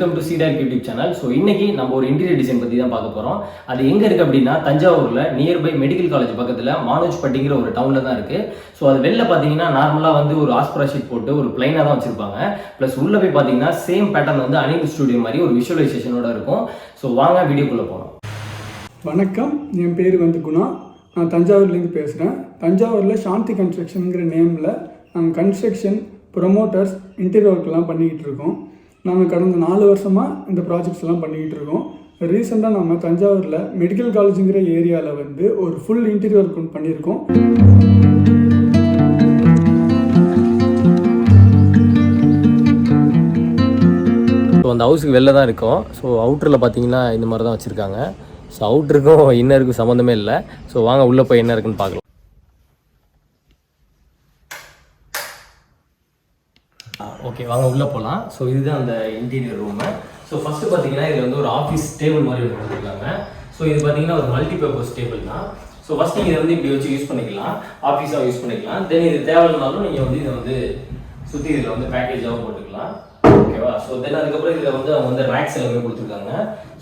Welcome to சீடாக் YouTube channel. So இன்னைக்கு நம்ம ஒரு இன்டீரியர் டிசைன் பற்றி தான் பார்க்க போகிறோம். அது எங்கே இருக்குது அப்படின்னா தஞ்சாவூரில் நியர்பை மெடிக்கல் காலேஜ் பக்கத்தில் மானோஜ்பட்டிங்கிற ஒரு டவுனில் தான் இருக்குது. ஸோ அது வெளில பார்த்தீங்கன்னா நார்மலாக வந்து ஒரு ஆஸ்பரா ஷீட் போட்டு ஒரு பிளைனாக தான் வச்சுருப்பாங்க. ப்ளஸ் உள்ளே போய் பார்த்தீங்கன்னா சேம் பேட்டர்ன் வந்து அனில் ஸ்டுடியோ மாதிரி ஒரு விஷுவலைசேஷனோட இருக்கும். ஸோ வாங்க வீடியோக்குள்ளே போகலாம். வணக்கம், என் பேர் வந்து குணா. நான் தஞ்சாவூர்லேருந்து பேசுகிறேன். தஞ்சாவூரில் சாந்தி கன்ஸ்ட்ரக்ஷனுங்கிற நேமில் நாங்கள் கன்ஸ்ட்ரக்ஷன் ப்ரொமோட்டர்ஸ் இன்டீரியர் ஒர்க்லாம் பண்ணிக்கிட்டு இருக்கோம். நாங்கள் கடந்த 4 வருஷமாக இந்த ப்ராஜெக்ட்ஸ் எல்லாம் பண்ணிக்கிட்டு இருக்கோம். ரீசெண்டாக நம்ம தஞ்சாவூரில் மெடிக்கல் காலேஜுங்கிற ஏரியாவில் வந்து ஒரு ஃபுல் இன்டீரியர் ஒர்க் ஒன்று பண்ணியிருக்கோம். ஸோ அந்த ஹவுஸுக்கு வெளில தான் இருக்கும். ஸோ அவுட்டரில் பார்த்தீங்கன்னா இந்த மாதிரி தான் வச்சுருக்காங்க. ஸோ அவுட்டருக்கும் இன்னருக்கும் சம்மந்தமே இல்லை. ஸோ வாங்க உள்ளே போய் என்ன இருக்குன்னு பார்க்கலாம். ஓகே, வாங்க உள்ளே போகலாம். ஸோ இதுதான் அந்த இன்டீரியர் ரூமு. ஸோ ஃபஸ்ட்டு பார்த்தீங்கன்னா இதில் வந்து ஒரு ஆஃபீஸ் டேபிள் மாதிரி ஒன்று கொடுத்துருக்காங்க. ஸோ இது பார்த்தீங்கன்னா ஒரு மல்டிபர்பஸ் டேபிள் தான். ஸோ ஃபஸ்ட் நீங்கள் இதை வந்து இப்படி வச்சு யூஸ் பண்ணிக்கலாம், ஆஃபீஸாக யூஸ் பண்ணிக்கலாம். தென் இது தேவையில்லைனாலும் நீங்கள் வந்து இதை வந்து சுற்றி இதில் வந்து பேக்கேஜாகவும் போட்டுக்கலாம். ஓகேவா? ஸோ தென் அதுக்கப்புறம் இதில் வந்து அவங்க வந்து ரேக்ஸ் எல்லாமே கொடுத்துருக்காங்க.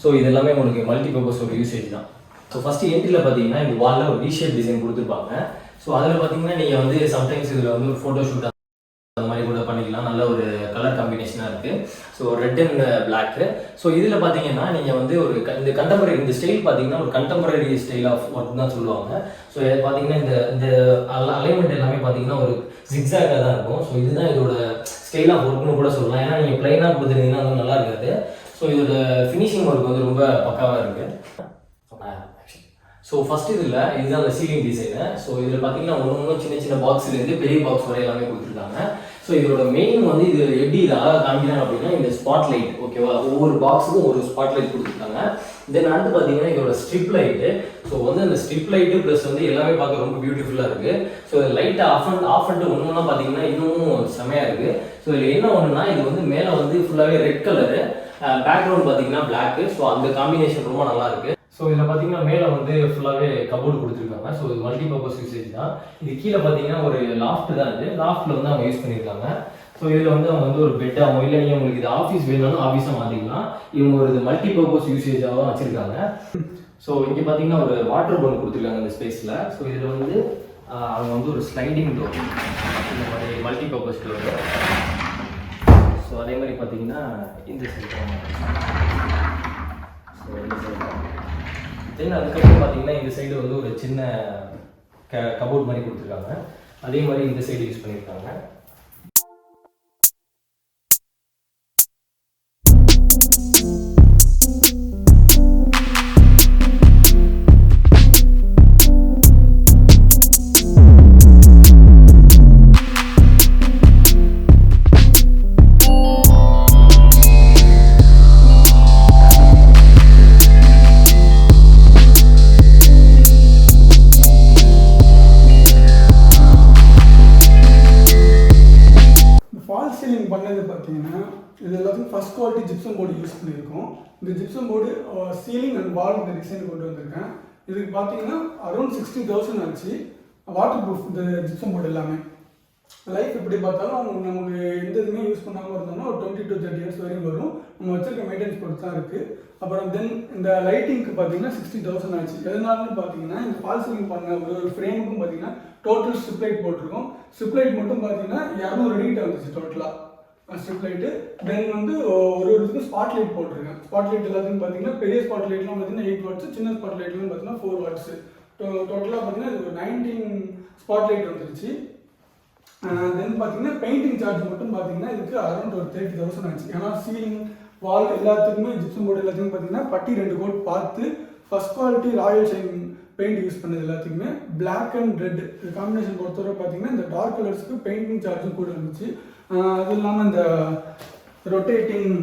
ஸோ இது எல்லாமே உங்களுக்கு மல்டிபர்பஸ் ஒரு யூசேஜ் தான். ஸோ ஃபஸ்ட்டு என்ட்ரியில் பார்த்தீங்கன்னா இந்த வாலில் ஒரு வி-ஷேப் டிசைன் கொடுத்துருப்பாங்க. ஸோ அதில் பார்த்தீங்கன்னா நீங்கள் வந்து சம்டைம்ஸ் இதில் வந்து ஒரு ஃபோட்டோ ஷூட் அந்த மாதிரி கூட பண்ணிக்கலாம். நல்ல ஒரு கலர் காம்பினேஷனாக இருக்குது. So red and block. So இதில் பார்த்தீங்கன்னா நீங்கள் வந்து ஒரு இந்த கண்டெம்பரரி இந்த ஸ்டைல் பார்த்தீங்கன்னா ஒரு கண்டெம்பரரி ஸ்டைல் ஆஃப் ஒர்க் தான் சொல்லுவாங்க. ஸோ பார்த்தீங்கன்னா இந்த அலைன்மெண்ட் எல்லாமே பார்த்தீங்கன்னா ஒரு ஜிக்ஸாகாக தான் இருக்கும். ஸோ இதுதான் இதோட ஸ்டைல் ஆஃப் ஒர்க்னு கூட சொல்லலாம். ஏன்னா நீங்கள் பிளைனாக கொடுத்துருந்தீங்கன்னா அது நல்லா இருக்காது. ஸோ இதோட ஃபினிஷிங் ஒர்க் வந்து ரொம்ப பக்காவாக இருக்குது. ஸோ ஃபஸ்ட்டு இதுதான் அந்த சீலிங் டிசைனு. ஸோ இதில் பார்த்தீங்கன்னா ஒன்று சின்ன சின்ன பாக்ஸ்லேருந்து பெரிய பாக்ஸ் வரை எல்லாமே கொடுத்துருக்காங்க. ஸோ இதோட மெயின் வந்து இது எப்படி இதை அழகாக காமிக்கிறாங்க அப்படின்னா இந்த ஸ்பாட் லைட். ஓகேவா? ஒவ்வொரு பாக்ஸுக்கும் ஒரு ஸ்பாட் லைட் கொடுத்துருக்காங்க. தென் அடுத்து பார்த்தீங்கன்னா இதோட ஸ்ட்ரிப் லைட்டு. ஸோ வந்து அந்த ஸ்ட்ரிப் லைட்டு ப்ளஸ் வந்து எல்லாமே பார்க்க ரொம்ப பியூட்டிஃபுல்லாக இருக்குது. ஸோ லைட்டை ஆஃப் பண்ணிட்டு ஒன்றுலாம் பார்த்தீங்கன்னா இன்னமும் செமையாக இருக்குது. ஸோ இதில் என்ன ஒன்றுனா இது வந்து மேலே வந்து ஃபுல்லாகவே ரெட் கலரு, பேக்ரவுண்ட் பார்த்தீங்கன்னா பிளாக்கு. ஸோ அந்த காம்பினேஷன் ரொம்ப நல்லா இருக்குது. ஸோ இதில் பார்த்தீங்கன்னா மேலே வந்து ஃபுல்லாகவே கபோர்டு கொடுத்துருக்காங்க. ஸோ இது மல்டிபர்பஸ் யூசேஜ் தான். இது கீழே பார்த்தீங்கன்னா ஒரு லாஃப்ட் தான். இது லாஃப்ட்டில் வந்து அவங்க யூஸ் பண்ணியிருக்காங்க. ஸோ இதில் வந்து அவங்க வந்து ஒரு பெட்டாகவும் இல்லை நீங்கள் உங்களுக்கு இது ஆஃபீஸ் வேணும்னாலும் ஆஃபீஸாக மாற்றிக்கலாம். இவங்க ஒரு இது மல்டிபர்பஸ் யூசேஜாக தான் வச்சுருக்காங்க. ஸோ இங்கே பார்த்தீங்கன்னா ஒரு வாட்டர் பவுல் கொடுத்துருக்காங்க இந்த ஸ்பேஸில். ஸோ இதில் வந்து அவங்க வந்து ஒரு ஸ்லைடிங் டோர், இந்த மாதிரி மல்டிபர்பஸ் டோர். ஸோ அதே மாதிரி பார்த்தீங்கன்னா இந்த சைடு, ஸோ இந்த சைடு தென் அதுக்கப்புறம் பார்த்தீங்கன்னா இந்த சைடு வந்து ஒரு சின்ன கபோர்ட் மாதிரி கொடுத்துருக்காங்க. அதே மாதிரி இந்த சைடு யூஸ் பண்ணியிருக்காங்க. பண்ணது பார்த்தீங்கன்னா இது எல்லாத்துக்கும் first quality gypsum board use பண்ணியிருக்கோம். இந்த ஜிப்சம் போர்டு சீலிங் அண்ட் வால் இந்த டிசைன் கொண்டு வந்திருக்கேன். இதுக்கு பார்த்தீங்கன்னா அரௌண்ட் 60,000 ஆச்சு. வாட்டர் ப்ரூஃப் இந்த ஜிப்சம் போர்டு எல்லாமே. லைஃப் எப்படி பார்த்தாலும் நமக்கு எந்த இதுவுமே யூஸ் பண்ணாமல் இருந்தோம்னா ஒரு 20 to 30 years வரையும் வரும். நம்ம வச்சிருக்க மெயின்டெனன்ஸ் பொறுத்து தான் இருக்குது. அப்புறம் தென் இந்த லைட்டிங்க்கு பார்த்தீங்கன்னா 60,000 ஆச்சு. எதனாலன்னு பார்த்தீங்கன்னா இந்த ஃபால் சீலிங் பண்ண ஒரு ஃப்ரேமுக்கும் பார்த்தீங்கன்னா டோட்டல் ஸ்ட்ரிப் லைட் போட்டிருக்கோம். ஸ்ட்ரிப் லைட் மட்டும் பார்த்தீங்கன்னா 200 அடிக்கிட்ட வந்துச்சு டோட்டலாக ஸ்ட்ரிப் லைட்டு. தென் வந்து ஒரு இதுக்கு ஸ்பாட் லைட் போட்டிருக்கேன். ஸ்பாட் லைட் எல்லாத்துக்கும் பார்த்தீங்கன்னா பெரிய ஸ்பாட் லைட்லாம் பார்த்தீங்கன்னா 8 watts, சின்ன ஸ்பாட் லைட்லாம் பார்த்தீங்கன்னா 4 watts. டோட்டலாக பார்த்தீங்கன்னா இது 19 ஸ்பாட் லைட் வந்துருச்சு. தென் பார்த்தீங்கன்னா பெயிண்டிங் சார்ஜ் மட்டும் பார்த்தீங்கன்னா இதுக்கு அரௌண்ட் ஒரு 30,000 ஆச்சு. ஏன்னா சீலிங் வால் எல்லாத்துக்குமே ஜிப்சம் போர்டு எல்லாத்துக்கும் பார்த்தீங்கன்னா பட்டி 2 கோட் பார்த்து first quality Royal shine paint use பண்ணது எல்லாத்துக்குமே பிளாக் அண்ட் ரெட் இது காம்பினேஷன் பொறுத்தவரை பார்த்தீங்கன்னா இந்த டார்க் கலர்ஸ்க்கு பெயிண்டிங் சார்ஜும் கூட இருந்துச்சு. அது இல்லாமல் இந்த ரொட்டேட்டிங்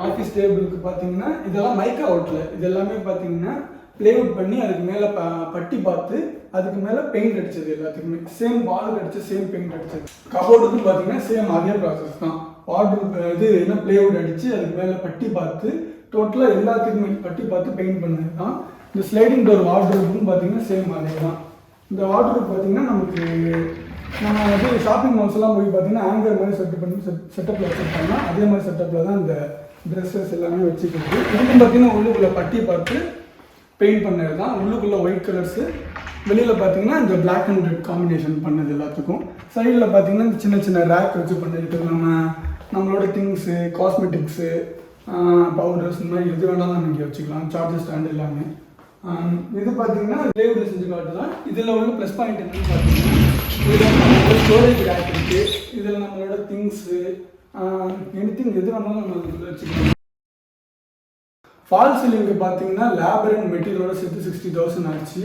ஆஃபீஸ் டேபிளுக்கு பார்த்தீங்கன்னா இதெல்லாம் மைக்கா அவுட்டில் இது எல்லாமே பார்த்தீங்கன்னா பிளேவுட் பண்ணி அதுக்கு மேலே பட்டி பார்த்து அதுக்கு மேலே பெயிண்ட் அடிச்சது எல்லாத்துக்குமே சேம் வால் அடிச்சு சேம் பெயிண்ட் அடிச்சது. கபோர்டுக்கு பார்த்தீங்கன்னா சேம் அதே ப்ராசஸ் தான். வார்ட்ரூப் இது என்ன பிளேவுட் அடிச்சு அதுக்கு மேலே பட்டி பார்த்து டோட்டலாக எல்லாத்துக்குமே பட்டி பார்த்து பெயிண்ட் பண்ணது தான். இந்த ஸ்லைடிங் டோர் வார்ட்ரூப்னு பார்த்தீங்கன்னா சேம் அதே தான். இந்த வார்ட்ரூப் பார்த்தீங்கன்னா நமக்கு நம்ம வந்து ஷாப்பிங் மால்ஸ்லாம் போய் பார்த்தீங்கன்னா ஆங்கர் மாதிரி செட்டப்பில் வச்சுருப்பாங்க. அதே மாதிரி செட்டப்பில் தான் இந்த ட்ரெஸ்ஸஸ் எல்லாமே வச்சுக்கிறது. இதுக்கும் பார்த்தீங்கன்னா உள்ளுக்குள்ளே பட்டி பார்த்து பெயிண்ட் பண்ணது தான். உள்ளுக்குள்ளே ஒயிட் கலர்ஸு, வெளியில் பார்த்தீங்கன்னா இந்த பிளாக் அண்ட் ரெட் காம்பினேஷன் பண்ணது எல்லாத்துக்கும். சைடில் பார்த்தீங்கன்னா இந்த சின்ன சின்ன ரேக் வச்சு பண்ணிருக்கு. நம்மளோட திங்ஸு, காஸ்மெட்டிக்ஸு, பவுடர்ஸ் இந்த மாதிரி எது வேணாலும் நம்ம இங்கே வச்சுக்கலாம். சார்ஜர் ஸ்டாண்ட் எல்லாமே. இது பார்த்தீங்கன்னா லேவுடில் செஞ்சு காட்டுதான். இதில் உள்ள ப்ளஸ் பாயிண்ட் என்னன்னு பார்த்தீங்கன்னா இதில் நம்மளோட ஸ்டோரேஜ் ரேக் இருக்குது. இதில் நம்மளோட திங்ஸு எனிதிங் எது வேணாலும் நம்ம இதில் வச்சுக்கலாம். ஃபால் சீலிங்கு பார்த்தீங்கன்னா லேபர் அண்ட் மெட்டீரியலோட சேர்த்து 60,000 ஆச்சு.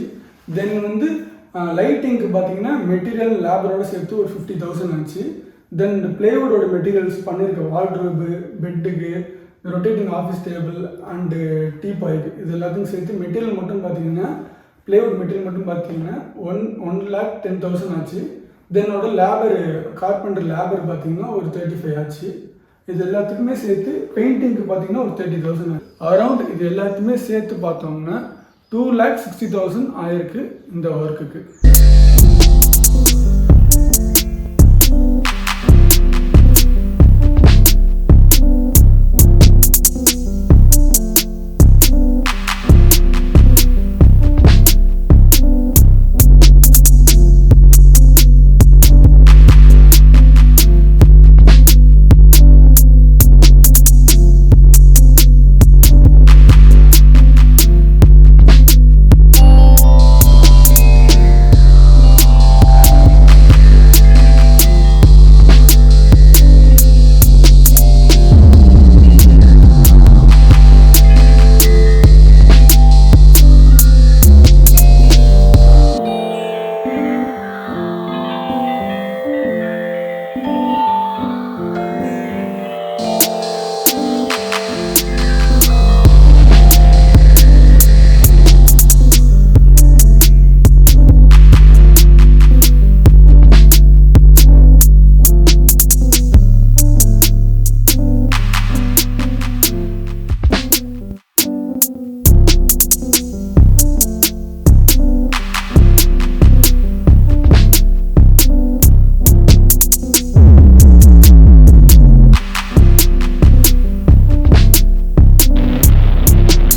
தென் வந்து லைட்டிங்க்கு பார்த்தீங்கன்னா மெட்டீரியல் லேபரோட சேர்த்து ஒரு 50,000 ஆச்சு. தென் பிளேவுடோட மெட்டீரியல்ஸ் பண்ணியிருக்க வார்ட்ரோபு, பெட்டுக்கு, ரொட்டேட்டிங் ஆஃபீஸ் டேபிள் அண்டு டீ பாய்க்கு இது எல்லாத்தையும் சேர்த்து மெட்டீரியல் மட்டும் பார்த்தீங்கன்னா பிளேவுட் மெட்டீரியல் மட்டும் பார்த்தீங்கன்னா 1,10,000 ஆச்சு. தென்னோட லேபர் கார்பெண்டர் லேபர் பார்த்தீங்கன்னா ஒரு 35 ஆச்சு. இது எல்லாத்துக்குமே சேர்த்து பெயிண்டிங்க்கு பார்த்தீங்கன்னா ஒரு 30,000 ஆச்சு. அரௌண்ட் இது எல்லாத்தையுமே சேர்த்து பார்த்தோம்னா 2,60,000 ஆயிருக்கு இந்த ஒர்க்குக்கு.